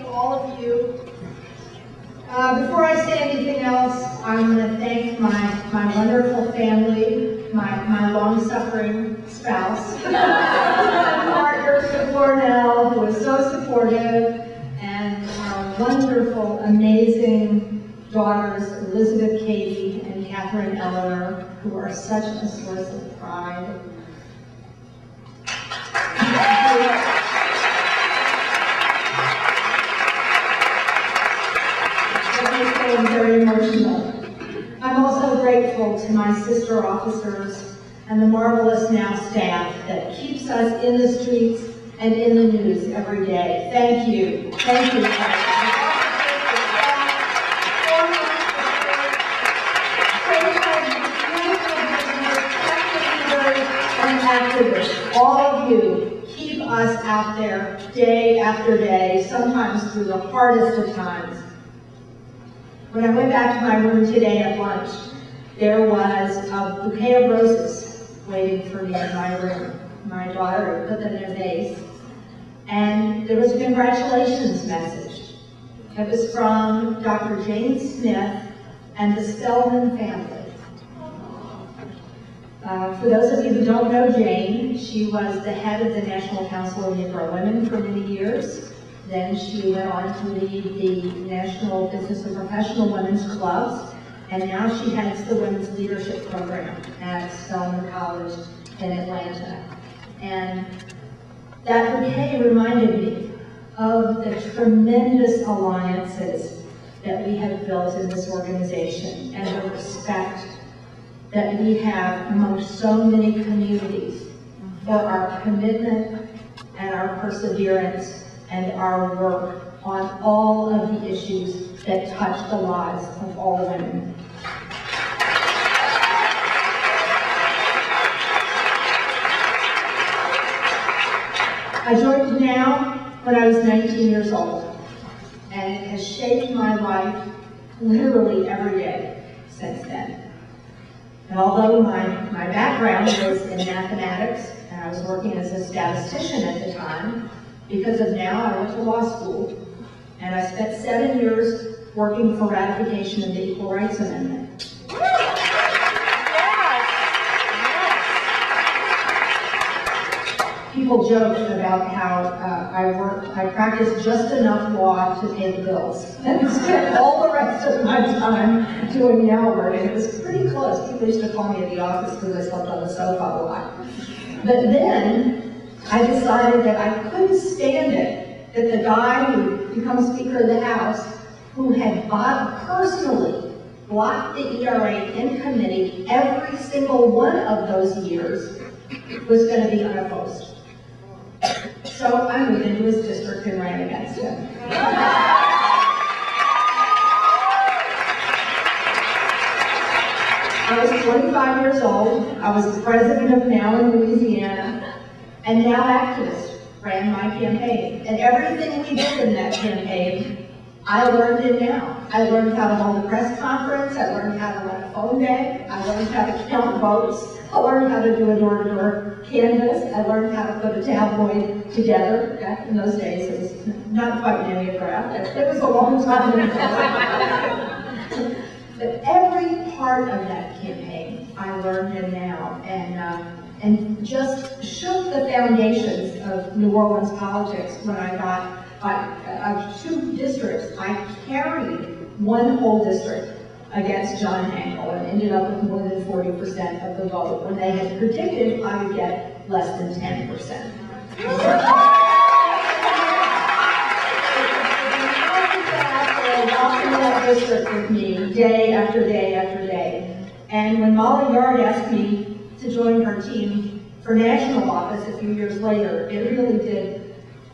all of you. Before I say anything else, I'm going to thank my wonderful family, my long-suffering spouse, my partner, Cornell, who is so supportive, and our wonderful, amazing daughters, Elizabeth, Katie, and Catherine Eleanor, who are such a source of pride. I'm very emotional. I'm also grateful to my sister officers and the marvelous now staff that keeps us in the streets and in the news every day. Thank you. Thank you. And activists, all of you, keep us out there day after day, sometimes through the hardest of times. When I went back to my room today at lunch, there was a bouquet of roses waiting for me in my room. My daughter put them in a vase. And there was a congratulations message. It was from Dr. Jane Smith and the Spellman family. For those of you who don't know Jane, she was the head of the National Council of Negro Women for many years. Then she went on to lead the National Business and Professional Women's Clubs, and now she heads the Women's Leadership Program at Spelman College in Atlanta. And that bouquet reminded me of the tremendous alliances that we have built in this organization and the respect that we have among so many communities for our commitment and our perseverance and our work on all of the issues that touch the lives of all women. I joined NOW when I was 19 years old, and it has shaped my life literally every day since then. And although my background was in mathematics, and I was working as a statistician at the time, because of NOW, I went to law school, and I spent 7 years working for ratification of the Equal Rights Amendment. People joke about how I practiced just enough law to pay the bills, and spent all the rest of my time doing NOW work, and it was pretty close. People used to call me at the office because I slept on the sofa a lot. But then, I decided that I couldn't stand it, that the guy who becomes Speaker of the House, who had personally blocked the ERA in committee every single one of those years, was going to be unopposed. So I moved into his district and ran against him. I was 25 years old. I was the president of NOW in Louisiana, and NOW activist ran my campaign. And everything we did in that campaign, I learned in NOW. I learned how to hold a press conference. I learned how to run a phone bank. I learned how to count votes. I learned how to do a door-to-door canvass. I learned how to put a tabloid together. Back in those days, it was not quite mimeograph. It was a long time ago. But every part of that campaign, I learned in NOW, and just shook the foundations of New Orleans politics when I got of 2 districts. I carried one whole district against John Hankel and ended up with more than 40% of the vote when they had predicted I would get less than 10%. Walking that district with me day after day after day. And when Molly Yard asked me to join her team for national office a few years later, it really did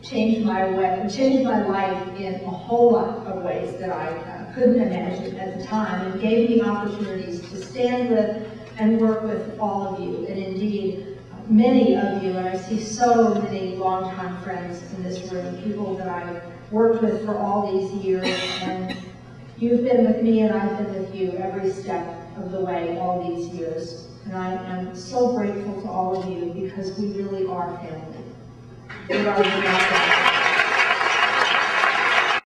change my life in a whole lot of ways that I couldn't imagine at the time, and gave me opportunities to stand with and work with all of you, and indeed many of you, and I see so many longtime friends in this room, people that I've worked with for all these years, and you've been with me and I've been with you every step of the way all these years. And I am so grateful to all of you because we really are family. We are